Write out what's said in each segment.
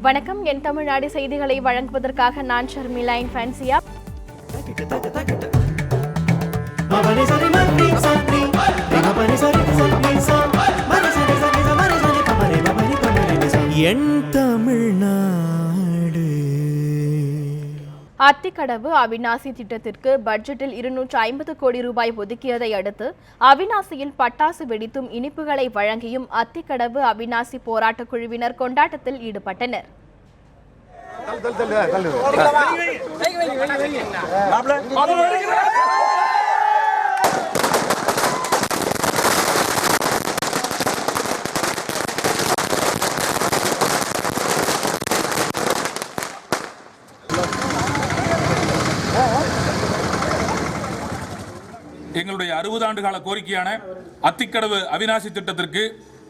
வணக்கம். என் தமிழ்நாடு செய்திகளை வழங்குவதற்காக நான் ஷர்மிளா ஃபேன்சியா. என் தமிழ்நாடு. அத்திக்கடவு அவிநாசி திட்டத்திற்கு பட்ஜெட்டில் 250 கோடி ரூபாய் ஒதுக்கியதை அடுத்து அவிநாசியில் பட்டாசு வெடித்தும் இனிப்புகளை வழங்கியும் அத்திக்கடவு அவிநாசி போராட்டக் குழுவினர் கொண்டாட்டத்தில் ஈடுபட்டனர். எங்களுடைய 60 ஆண்டு கால கோரிக்கையான அத்திக்கடவு அவிநாசி திட்டத்திற்கு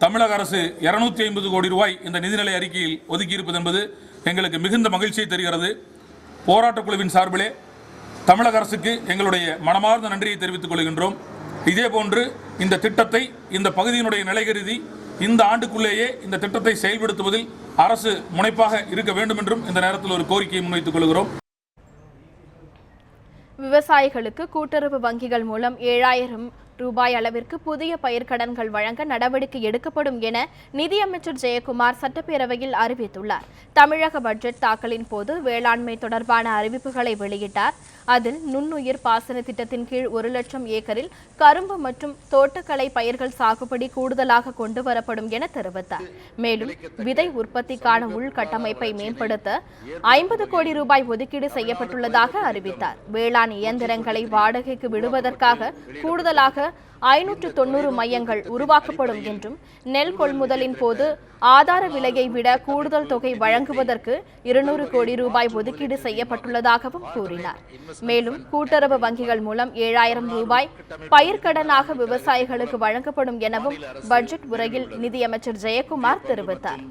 தமிழக அரசு 250 கோடி ரூபாய் இந்த நிதிநிலை அறிக்கையில் ஒதுக்கியிருப்பது என்பது எங்களுக்கு மிகுந்த மகிழ்ச்சியை தருகிறது. போராட்டக் குழுவின் சார்பிலே தமிழக அரசுக்கு எங்களுடைய மனமார்ந்த நன்றியை தெரிவித்துக் கொள்கின்றோம். இதேபோன்று இந்த திட்டத்தை இந்த பகுதியினுடைய நிலை கருதி இந்த ஆண்டுக்குள்ளேயே இந்த திட்டத்தை செயல்படுத்துவதில் அரசு முனைப்பாக இருக்க வேண்டும் என்றும் இந்த நேரத்தில் ஒரு கோரிக்கையை முன்வைத்துக் கொள்கிறோம். விவசாயிகளுக்கு கூட்டுறவு வங்கிகள் மூலம் 7000 ரூபாய் அளவிற்கு புதிய பயிர்க்கடன்கள் வழங்க நடவடிக்கை எடுக்கப்படும் என நிதியமைச்சர் ஜெயக்குமார் சட்டப்பேரவையில் அறிவித்துள்ளார். தமிழக பட்ஜெட் தாக்கலின் போது வேளாண்மை தொடர்பான அறிவிப்புகளை வெளியிட்டார். அதில் நுண்ணுயிர் பாசன திட்டத்தின் கீழ் 1 லட்சம் ஏக்கரில் கரும்பு மற்றும் தோட்டக்கலை பயிர்கள் சாகுபடி கூடுதலாக கொண்டு வரப்படும் என தெரிவித்தார். மேலும் விதை உற்பத்திக்கான உள்கட்டமைப்பை மேம்படுத்த 50 கோடி ரூபாய் ஒதுக்கீடு செய்யப்பட்டுள்ளதாக அறிவித்தார். வேளாண் இயந்திரங்களை வாடகைக்கு விடுவதற்காக கூடுதலாக 590 மையங்கள் உருவாக்கப்படும் என்றும் நெல் கொள்முதலின் போது ஆதார விலையை விட கூடுதல் தொகை வழங்குவதற்கு 200 கோடி ரூபாய் ஒதுக்கீடு செய்யப்பட்டுள்ளதாகவும் கூறினார். மேலும் கூட்டுறவு வங்கிகள் மூலம் 7000 ரூபாய் பயிர்க்கடனாக விவசாயிகளுக்கு வழங்கப்படும் எனவும் பட்ஜெட் உரையில் நிதியமைச்சர் ஜெயக்குமார் தெரிவித்தார்.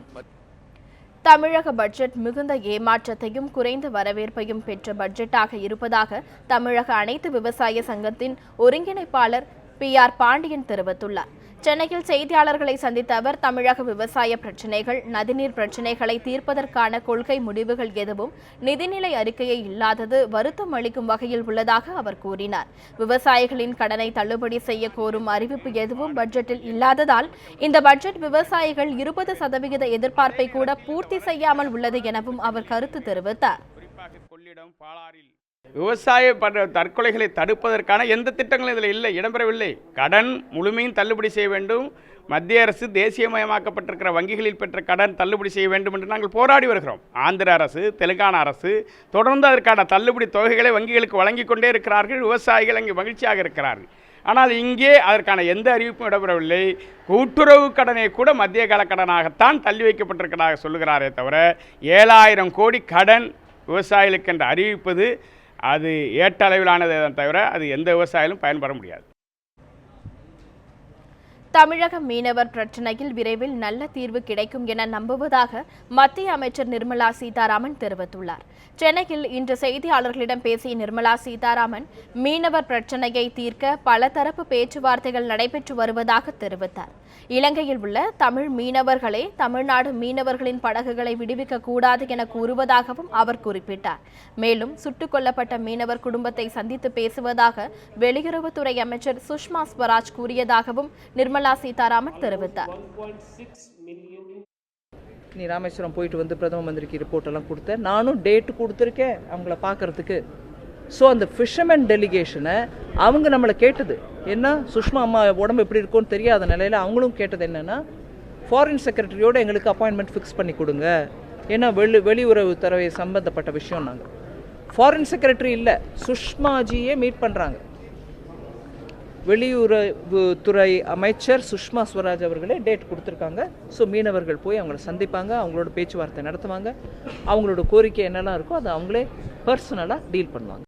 தமிழக பட்ஜெட் மிகுந்த ஏமாற்றத்தையும் குறைந்த வரவேற்பையும் பெற்ற பட்ஜெட்டாக இருப்பதாக தமிழக அனைத்து விவசாய சங்கத்தின் ஒருங்கிணைப்பாளர் PR பாண்டியன் தெரிவித்துள்ளார். சென்னையில் செய்தியாளர்களை சந்தித்த அவர் தமிழக விவசாய பிரச்சினைகள், நதிநீர் பிரச்சினைகளை தீர்ப்பதற்கான கொள்கை முடிவுகள் எதுவும் நிதிநிலை அறிக்கையை இல்லாதது வருத்தம் அளிக்கும் வகையில் உள்ளதாக அவர் கூறினார். விவசாயிகளின் கடனை தள்ளுபடி செய்ய கோரும் அறிவிப்பு எதுவும் பட்ஜெட்டில் இல்லாததால் இந்த பட்ஜெட் விவசாயிகள் 20% எதிர்பார்ப்பை கூட பூர்த்தி செய்யாமல் உள்ளது எனவும் அவர் கருத்து தெரிவித்தார். விவசாய தற்கொலைகளை தடுப்பதற்கான எந்த திட்டங்களும் இதில் இல்லை, இடம்பெறவில்லை. கடன் முழுமையும் தள்ளுபடி செய்ய வேண்டும். மத்திய அரசு தேசியமயமாக்கப்பட்டிருக்கிற வங்கிகளில் பெற்ற கடன் தள்ளுபடி செய்ய வேண்டும் என்று நாங்கள் போராடி வருகிறோம். ஆந்திர அரசு, தெலுங்கானா அரசு தொடர்ந்து அதற்கான தள்ளுபடி தொகைகளை வங்கிகளுக்கு வழங்கி கொண்டே இருக்கிறார்கள். விவசாயிகள் அங்கே மகிழ்ச்சியாக இருக்கிறார்கள். ஆனால் இங்கே அதற்கான எந்த அறிவிப்பும் இடம்பெறவில்லை. கூட்டுறவு கடனை கூட மத்திய கால கடனாகத்தான் தள்ளி வைக்கப்பட்டிருக்கிறதாக சொல்லுகிறாரே தவிர 7000 கோடி கடன் விவசாயிகளுக்கு என்று அறிவிப்பது அது ஏட்ட அளவிலானதை தவிர அது எந்த விவசாயிகளும் பயன்பெற முடியாது. தமிழக மீனவர் பிரச்சினையில் விரைவில் நல்ல தீர்வு கிடைக்கும் என நம்புவதாக மத்திய அமைச்சர் நிர்மலா சீதாராமன் தெரிவித்துள்ளார். சென்னையில் இன்று செய்தியாளர்களிடம் பேசிய நிர்மலா சீதாராமன் மீனவர் பிரச்சினையை தீர்க்க பல தரப்பு பேச்சுவார்த்தைகள் நடைபெற்று வருவதாக தெரிவித்தார். இலங்கையில் உள்ள தமிழ் மீனவர்களே தமிழ்நாடு மீனவர்களின் படகுகளை விடுவிக்க கூடாது என கூறுவதாகவும் அவர் குறிப்பிட்டார். மேலும் சுட்டுக் கொல்லப்பட்ட மீனவர் குடும்பத்தை சந்தித்து பேசுவதாக வெளியுறவுத்துறை அமைச்சர் சுஷ்மா ஸ்வராஜ் கூறியதாகவும் நிர்மலா சீதாராமன் தெரிவித்தார். நீ ராமேஸ்வரம் போயிட்டு வந்து பிரதம மந்திரிக்கு ரிப்போர்ட் எல்லாம் கொடுத்தேன். நானும் டேட்டு கொடுத்துருக்கேன் அவங்கள பார்க்கறதுக்கு. ஸோ அந்த ஃபிஷர்மேன் டெலிகேஷனை அவங்க நம்மளை கேட்டது என்ன, சுஷ்மா அம்மா உடம்பு எப்படி இருக்கும்னு தெரியாத நிலையில் அவங்களும் கேட்டது என்னென்னா, ஃபாரின் செக்ரட்டரியோடு எங்களுக்கு அப்பாயின்மெண்ட் ஃபிக்ஸ் பண்ணி கொடுங்க. ஏன்னா வெளியுறவுத்துறை சம்பந்தப்பட்ட விஷயம். நாங்கள் ஃபாரின் செக்ரட்டரி இல்லை, சுஷ்மாஜியே மீட் பண்ணுறாங்க. வெளியுறவுத்துறை அமைச்சர் சுஷ்மா ஸ்வராஜ் அவர்களே டேட் கொடுத்துருக்காங்க. ஸோ மீனவர்கள் போய் அவங்கள சந்திப்பாங்க, அவங்களோட பேச்சுவார்த்தை நடத்துவாங்க, அவங்களோட கோரிக்கை என்னெல்லாம் இருக்கோ அதை அவங்களே பர்சனலாக டீல் பண்ணுவாங்க.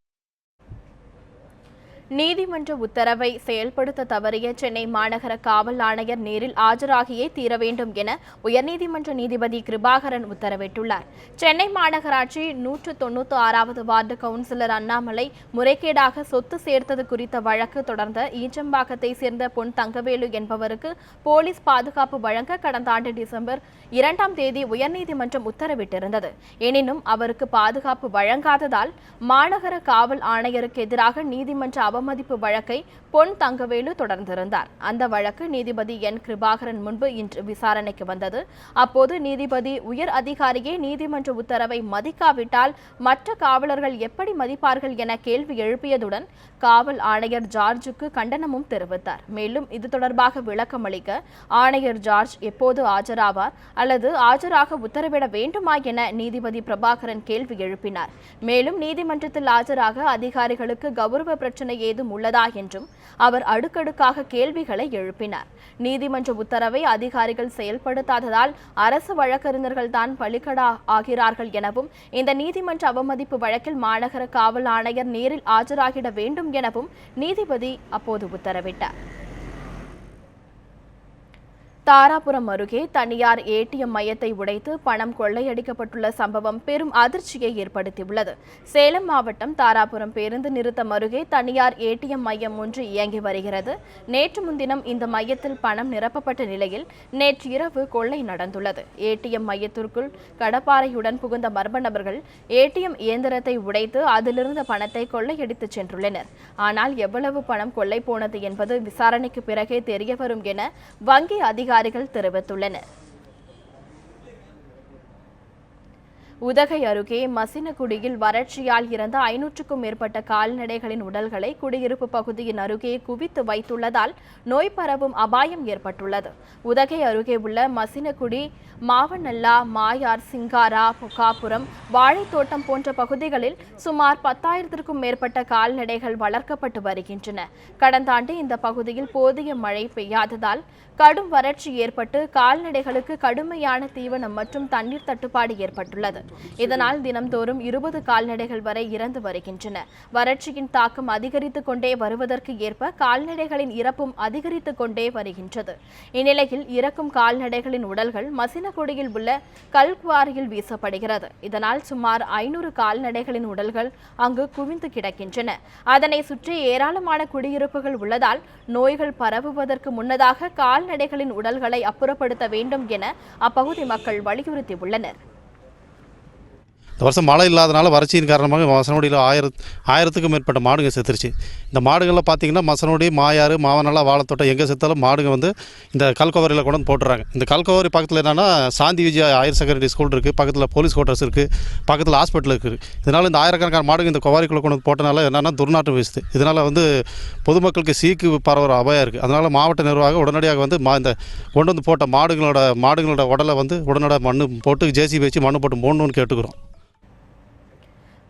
நீதிமன்ற உத்தரவை செயல்படுத்த தவறிய சென்னை மாநகர காவல் ஆணையர் நேரில் ஆஜராகியே தீர வேண்டும் என உயர்நீதிமன்ற நீதிபதி கிருபாகரன் உத்தரவிட்டுள்ளார். சென்னை மாநகராட்சி 196வது வார்டு கவுன்சிலர் அண்ணாமலை முறைகேடாக சொத்து சேர்த்தது குறித்த வழக்கு தொடர்ந்த ஈச்சம்பாக்கத்தை சேர்ந்த பொன் தங்கவேலு என்பவருக்கு போலீஸ் பாதுகாப்பு வழங்க கடந்த ஆண்டு டிசம்பர் 2ஆம் தேதி உயர்நீதிமன்றம் உத்தரவிட்டிருந்தது. எனினும் அவருக்கு பாதுகாப்பு வழங்காததால் மாநகர காவல் ஆணையருக்கு எதிராக நீதிமன்ற அவமதிப்பு வழக்கை பொன் தங்கவேலு தொடர்ந்திருந்தார். அந்த வழக்கு நீதிபதி என் கிருபாகரன் முன்பு இன்று விசாரணைக்கு வந்தது. அப்போது நீதிபதி உயர் அதிகாரியே நீதிமன்ற உத்தரவை மதிக்காவிட்டால் மற்ற காவலர்கள் எப்படி மதிப்பார்கள் என கேள்வி எழுப்பியதுடன் காவல் ஆணையர் ஜார்ஜுக்கு கண்டனமும் தெரிவித்தார். மேலும் இது தொடர்பாக விளக்கம் அளிக்க ஆணையர் ஜார்ஜ் எப்போது ஆஜராவார் அல்லது ஆஜராக உத்தரவிட வேண்டுமா என நீதிபதி பிரபாகரன் கேள்வி எழுப்பினார். மேலும் நீதிமன்றத்தில் ஆஜராக அதிகாரிகளுக்கு கௌரவ பிரச்சனை ஏதும் உள்ளதா என்றும் அவர் அடுக்கடுக்காக கேள்விகளை எழுப்பினார். நீதிமன்ற உத்தரவை அதிகாரிகள் செயல்படுத்தாததால் அரசு வழக்கறிஞர்கள் தான் பலிகடா ஆகிறார்கள் எனவும் இந்த நீதிமன்ற அவமதிப்பு வழக்கில் மாநகர காவல் ஆணையர் நேரில் ஆஜராகிட வேண்டும் எனவும் நீதிபதி அப்போது உத்தரவிட்டார். தாராபுரம் அருகே தனியார் ஏடிஎம் மையத்தை உடைத்து பணம் கொள்ளையடிக்கப்பட்டுள்ள சம்பவம் பெரும் அதிர்ச்சியை ஏற்படுத்தியுள்ளது. சேலம் மாவட்டம் தாராபுரம் பேருந்து நிறுத்தம் அருகே தனியார் ஏடிஎம் மையம் ஒன்று இயங்கி வருகிறது. நேற்று முன்தினம் இந்த மையத்தில் பணம் நிரப்பப்பட்ட நிலையில் நேற்று இரவு கொள்ளை நடந்துள்ளது. ஏடிஎம் மையத்திற்குள் கடப்பாறையுடன் புகுந்த மர்ம நபர்கள் ஏடிஎம் இயந்திரத்தை உடைத்து அதிலிருந்த பணத்தை கொள்ளையடித்து சென்றுள்ளனர். ஆனால் எவ்வளவு பணம் கொள்ளை போனது என்பது விசாரணைக்கு பிறகே தெரியவரும் என வங்கி அதிகாரிகள் தெரிவித்துள்ளனர். உதகை அருகே மசினகுடியில் வறட்சியால் இறந்த 500க்கும் மேற்பட்ட கால்நடைகளின் உடல்களை குடியிருப்பு பகுதியின் அருகே குவித்து வைத்துள்ளதால் நோய் பரவும் அபாயம் ஏற்பட்டுள்ளது. உதகை அருகே உள்ள மசினகுடி, மாவனல்லா, மாயார், சிங்காரா, புகாபுரம், வாழைத்தோட்டம் போன்ற பகுதிகளில் சுமார் 10,000க்கும் மேற்பட்ட கால்நடைகள் வளர்க்கப்பட்டு வருகின்றன. கடந்த ஆண்டு இந்த பகுதியில் போதிய மழை பெய்யாததால் கடும் வறட்சி ஏற்பட்டு கால்நடைகளுக்கு கடுமையான தீவனம் மற்றும் தண்ணீர் தட்டுப்பாடு ஏற்பட்டுள்ளது. இதனால் தினம்தோறும் 20 கால்நடைகள் வரை இறந்து வருகின்றன. வறட்சியின் தாக்கம் அதிகரித்துக் கொண்டே வருவதற்கு ஏற்ப கால்நடைகளின் இறப்பும் அதிகரித்துக் கொண்டே வருகின்றது. இந்நிலையில் இறக்கும் கால்நடைகளின் உடல்கள் மசினகுடியில் உள்ள கல்குவாரியில் வீசப்படுகிறது. இதனால் சுமார் 500 கால்நடைகளின் உடல்கள் அங்கு குவிந்து கிடக்கின்றன. அதனை சுற்றி ஏராளமான குடியிருப்புகள் உள்ளதால் நோய்கள் பரவுவதற்கு முன்னதாக கால்நடைகளின் உடல்களை அப்புறப்படுத்த வேண்டும் என அப்பகுதி மக்கள் வலியுறுத்தியுள்ளனர். இந்த வருஷம் மழை இல்லாதனால வறட்சியின் காரணமாக மசனகுடியில் 1000க்கும் மேற்பட்ட மாடுங்க செத்துருச்சு. இந்த மாடுகளில் பார்த்திங்கன்னா மசனகுடி, மாயாறு, மாவனல்லா, வாழைத்தோட்டம் எங்கே செத்தாலும் மாடுங்க வந்து இந்த கல்கோவரியில் கொண்டு வந்து போட்டுறாங்க. இந்த கல்கோவரி பக்கத்தில் என்னென்னா சாந்தி விஜயா ஹையர் செகண்டரி ஸ்கூல் இருக்குது, பக்கத்தில் போலீஸ் குவார்ட்டர்ஸ் இருக்குது, பக்கத்தில் ஹாஸ்பிட்டல் இருக்குது. இதனால் இந்த ஆயிரக்கணக்கான மாடுங்க இந்த கோவாரிக்குள்ளே கொண்டு வந்து போட்டனால என்னென்னா துர்நாற்றம் வீசுது. இதனால் வந்து பொதுமக்களுக்கு சீக்கு பரவுற அபாயம் இருக்குது. அதனால் மாவட்ட நிர்வாகம் உடனடியாக வந்து இந்த கொண்டு வந்து போட்ட மாடுகளோட உடலை வந்து உடனடியாக மண் போட்டு ஜேசிபி வச்சு மண் போட்டு போடணும்னு கேட்டுக்கிறோம்.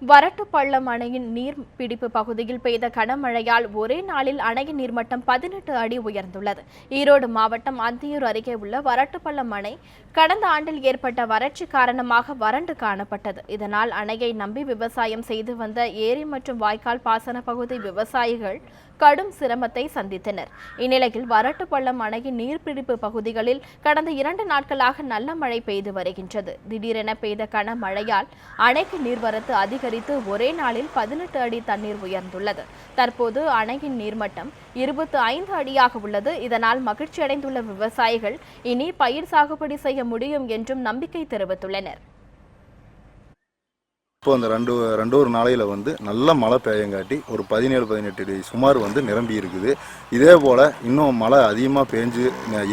வரட்டுப்பள்ளம் அணையின் நீர்பிடிப்பு பகுதியில் பெய்த கனமழையால் ஒரே நாளில் அணையின் நீர்மட்டம் 18 அடி உயர்ந்துள்ளது. ஈரோடு மாவட்டம் அந்தியூர் அருகே உள்ள வரட்டுப்பள்ளம் அணை கடந்த ஆண்டில் ஏற்பட்ட வறட்சி காரணமாக வறண்டு காணப்பட்டது. இதனால் அணையை நம்பி விவசாயம் செய்து வந்த ஏரி மற்றும் வாய்க்கால் பாசன பகுதி விவசாயிகள் கடும் சிரமத்தை சந்தித்தனர். இந்நிலையில் வரட்டுப்பள்ளம் அணையின் நீர்பிடிப்பு பகுதிகளில் கடந்த 2 நாட்களாக நல்ல மழை பெய்து வருகின்றது. திடீரென பெய்த கனமழையால் அணைக்கு நீர்வரத்து அதிகரித்து ஒரே நாளில் 18 அடி தண்ணீர் உயர்ந்துள்ளது. தற்போது அணையின் நீர்மட்டம் 25 அடியாக உள்ளது. இதனால் மகிழ்ச்சியடைந்துள்ள விவசாயிகள் இனி பயிர் சாகுபடி செய்ய முடியும் என்றும் நம்பிக்கை தெரிவித்துள்ளனர். இப்போ அந்த ரெண்டு ஒரு நாளையில் வந்து நல்ல மழை பெய்யங்காட்டி ஒரு 17-18 அடி சுமார் வந்து நிரம்பி இருக்குது. இதே போல் இன்னும் மழை அதிகமாக பெஞ்சு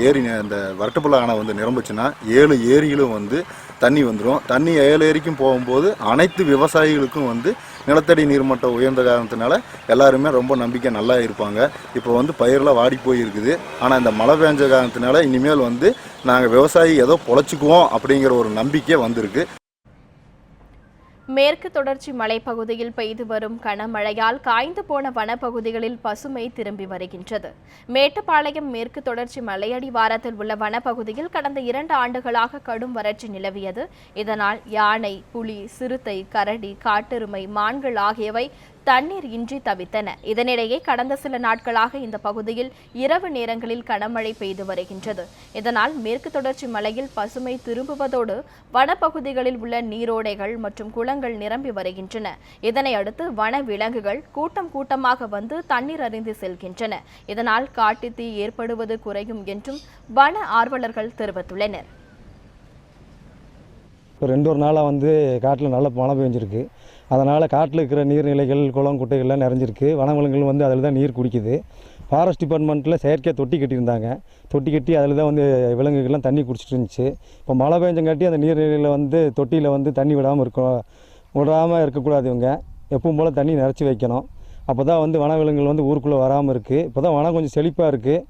ஏரி அந்த வரட்டுப்பள்ளம் அணை வந்து நிரம்புச்சுன்னா 7 ஏரிகளும் வந்து தண்ணி வந்துடும். தண்ணி 7 ஏரிக்கும் போகும்போது அனைத்து விவசாயிகளுக்கும் வந்து நிலத்தடி நீர்மட்டம் உயர்ந்த காரணத்தினால எல்லாருமே ரொம்ப நம்பிக்கை நல்லா இருப்பாங்க. இப்போ வந்து பயிரெலாம் வாடி போயிருக்குது. ஆனால் இந்த மழை பெஞ்ச காரணத்தினால இனிமேல் வந்து நாங்கள் விவசாயி ஏதோ பொழைச்சிக்குவோம் அப்படிங்கிற ஒரு நம்பிக்கை வந்திருக்கு. மேற்கு தொடர்ச்சி மலைப்பகுதியில் பெய்து வரும் கனமழையால் காய்ந்து போன வனப்பகுதிகளில் பசுமை திரும்பி வருகின்றது. மேட்டுப்பாளையம் மேற்கு தொடர்ச்சி மலையடிவாரத்தில் உள்ள வனப்பகுதியில் கடந்த 2 ஆண்டுகளாக கடும் வறட்சி நிலவியது. இதனால் யானை, புலி, சிறுத்தை, கரடி, காட்டெருமை, மான்கள் ஆகியவை தண்ணீர் இன்றி தவித்தன. இதனிடையே கடந்த சில நாட்களாக இந்த பகுதியில் இரவு நேரங்களில் கனமழை பெய்து வருகின்றது. இதனால் மேற்கு தொடர்ச்சி மலையில் பசுமை திரும்புவதோடு வனப்பகுதிகளில் உள்ள நீரோடைகள் மற்றும் குளங்கள் நிரம்பி வருகின்றன. இதனை அடுத்து வன விலங்குகள் கூட்டம் கூட்டமாக வந்து தண்ணீர் அருந்தி செல்கின்றன. இதனால் காட்டுத்தீ ஏற்படுவது குறையும் என்றும் வன ஆர்வலர்கள் தெரிவித்துள்ளனர். இப்போ 2 நாளாக வந்து காட்டில் நல்ல மழை பெஞ்சிருக்கு. அதனால் காட்டில் இருக்கிற நீர்நிலைகள் குளம் குட்டைகள்லாம் நிறைஞ்சிருக்கு. வனவிலங்குகள் வந்து அதில் தான் நீர் குடிக்குது. ஃபாரஸ்ட் டிபார்ட்மெண்ட்டில் செயற்கையாக தொட்டி கட்டியிருந்தாங்க. தொட்டி கட்டி அதில் தான் வந்து விலங்குகள்லாம் தண்ணி குடிச்சிட்டு இருந்துச்சு. இப்போ மழை பெஞ்சங்காட்டி அந்த நீர்நிலையில் வந்து தொட்டியில் வந்து தண்ணி விடாமல் இருக்கக்கூடாது. இவங்க எப்பவும் போல் தண்ணி நிறச்சி வைக்கணும். அப்போ தான் வந்து வனவிலங்குகள் வந்து ஊருக்குள்ளே வராமல் இருக்குது. இப்போ தான் வனம் கொஞ்சம் செழிப்பாக இருக்குது.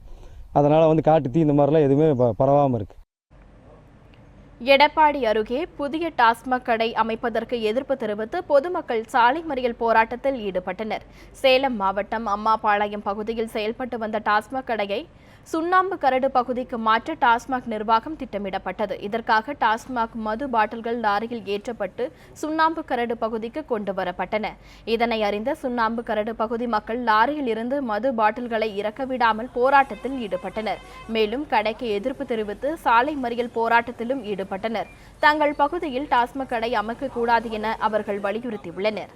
அதனால் வந்து காட்டுத்தீ இந்த மாதிரிலாம் எதுவுமே பரவாமல் இருக்குது. எடப்பாடி அருகே புதிய டாஸ்மாக் கடை அமைப்பதற்கு எதிர்ப்பு தெரிவித்து பொதுமக்கள் சாலை மறியல் போராட்டத்தில் ஈடுபட்டனர். சேலம் மாவட்டம் அம்மாபாளையம் பகுதியில் செயல்பட்டு வந்த டாஸ்மாக் கடையை சுண்ணாம்பு கரடு பகுதிக்கு மாற்ற டாஸ்மாக் நிர்வாகம் திட்டமிடப்பட்டது. இதற்காக டாஸ்மாக் மது பாட்டில்கள் லாரியில் ஏற்றப்பட்டு சுண்ணாம்பு கரடு பகுதிக்கு கொண்டு வரப்பட்டன. இதனை அறிந்த சுண்ணாம்பு கரடு பகுதி மக்கள் லாரியில் இருந்து மது பாட்டில்களை இறக்க விடாமல் போராட்டத்தில் ஈடுபட்டனர். மேலும் கடைக்கு எதிர்ப்பு தெரிவித்து சாலை மறியல் போராட்டத்திலும் ஈடுபட்டனர். தங்கள் பகுதியில் டாஸ்மாக் கடை அமைக்கக்கூடாது என அவர்கள் வலியுறுத்தியுள்ளனர்.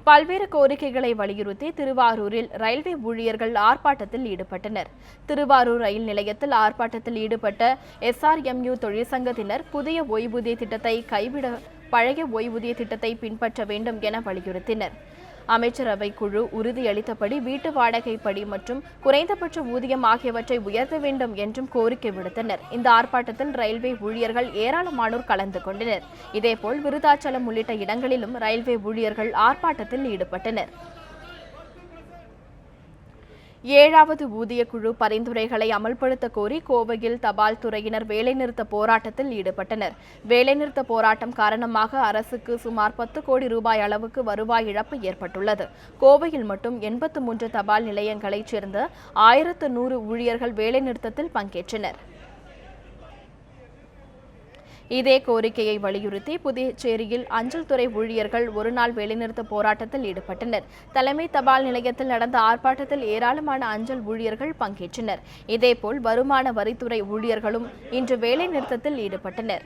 பல்வேறு கோரிக்கைகளை வலியுறுத்தி திருவாரூரில் ரயில்வே ஊழியர்கள் ஆர்ப்பாட்டத்தில் ஈடுபட்டனர். திருவாரூர் ரயில் நிலையத்தில் ஆர்ப்பாட்டத்தில் ஈடுபட்ட SRMU தொழிற்சங்கத்தினர் புதிய ஓய்வூதிய திட்டத்தை கைவிட பழைய ஓய்வூதிய திட்டத்தை பின்பற்ற வேண்டும் என வலியுறுத்தினர். அமைச்சரவை குழு உறுதியளித்தபடி வீட்டு வாடகைப்படி மற்றும் குறைந்தபட்ச ஊதியம் ஆகியவற்றை உயர்த்த வேண்டும் என்றும் கோரிக்கை விடுத்தனர். இந்த ஆர்ப்பாட்டத்தில் ரயில்வே ஊழியர்கள் ஏராளமானோர் கலந்து கொண்டனர். இதேபோல் விருதாச்சலம் உள்ளிட்ட இடங்களிலும் ரயில்வே ஊழியர்கள் ஆர்ப்பாட்டத்தில் ஈடுபட்டனர். 7வது ஊதியக்குழு பரிந்துரைகளை அமல்படுத்த கோரி கோவையில் தபால் துறையினர் வேலைநிறுத்த போராட்டத்தில் ஈடுபட்டனர். வேலைநிறுத்த போராட்டம் காரணமாக அரசுக்கு சுமார் 10 கோடி ரூபாய் அளவுக்கு வருவாய் இழப்பு ஏற்பட்டுள்ளது. கோவையில் மட்டும் 83 தபால் நிலையங்களைச் சேர்ந்த 1100 ஊழியர்கள் வேலைநிறுத்தத்தில் பங்கேற்றனர். இதே கோரிக்கையை வலியுறுத்தி புதுச்சேரியில் அஞ்சல் துறை ஊழியர்கள் ஒருநாள் வேலைநிறுத்த போராட்டத்தில் ஈடுபட்டனர். தலைமை தபால் நிலையத்தில் நடந்த ஆர்ப்பாட்டத்தில் ஏராளமான அஞ்சல் ஊழியர்கள் பங்கேற்றனர். இதேபோல் வருமான வரித்துறை ஊழியர்களும் இன்று வேலைநிறுத்தத்தில் ஈடுபட்டனர்.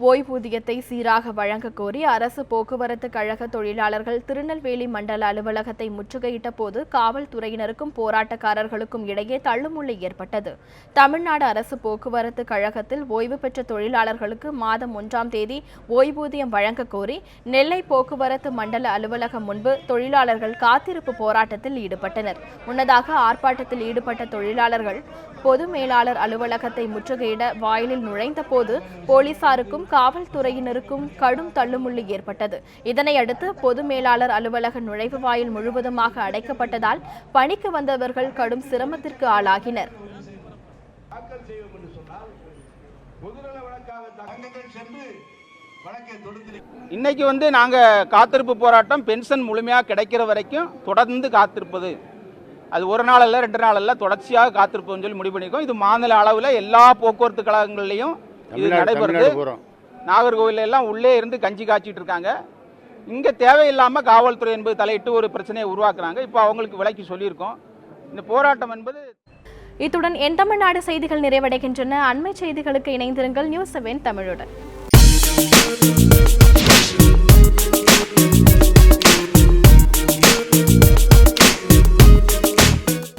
ஓய்வூதியத்தை சீராக வழங்க கோரி அரசு போக்குவரத்து கழக தொழிலாளர்கள் திருநெல்வேலி மண்டல அலுவலகத்தை முற்றுகையிட்ட போது காவல்துறையினருக்கும் போராட்டக்காரர்களுக்கும் இடையே தள்ளுமுள்ளு ஏற்பட்டது. தமிழ்நாடு அரசு போக்குவரத்து கழகத்தில் ஓய்வு பெற்ற தொழிலாளர்களுக்கு மாதம் 1ஆம் தேதி ஓய்வூதியம் வழங்க கோரி நெல்லை போக்குவரத்து மண்டல அலுவலகம் முன்பு தொழிலாளர்கள் காத்திருப்பு போராட்டத்தில் ஈடுபட்டனர். முன்னதாக ஆர்ப்பாட்டத்தில் ஈடுபட்ட தொழிலாளர்கள் பொது மேலாளர் அலுவலகத்தை முற்றுகையிட வாயிலில் நுழைந்த போது போலீசாருக்கும் காவல்துறையினருக்கும் கடும் தள்ளுமுள்ளு ஏற்பட்டது. இதனையடுத்து பொது மேலாளர் அலுவலக நுழைவு வாயில் முழுவதுமாக அடைக்கப்பட்டதால் பணிக்கு வந்தவர்கள் கடும் சிரமத்திற்கு ஆளாகினர். இன்னைக்கு நாங்கள் காத்திருப்பு போராட்டம் பென்ஷன் முழுமையாக கிடைக்கிற வரைக்கும் தொடர்ந்து காத்திருப்பது. அது ஒரு நாள் அல்ல 2 நாள் அல்ல, தொடர்ச்சியாக காத்திருப்போம்னு சொல்லி முடிவு பண்ணியிருக்கோம். இது மாநில அளவில் எல்லா போக்குவரத்து கழகங்கள்லையும் இது நடைபெறுது. நாகர்கோவில் எல்லாம் உள்ளே இருந்து கஞ்சி காய்ச்சிட்டு இருக்காங்க. இங்கே தேவையில்லாமல் காவல்துறை என்பது தலையிட்டு ஒரு பிரச்சனையை உருவாக்குறாங்க. இப்போ அவங்களுக்கு விலைக்கு சொல்லியிருக்கோம். இந்த போராட்டம் என்பது. இத்துடன் என் தமிழ்நாடு செய்திகள் நிறைவடைகின்றன. அண்மை செய்திகளுக்கு இணைந்திருங்கள் News7 தமிழுடன்.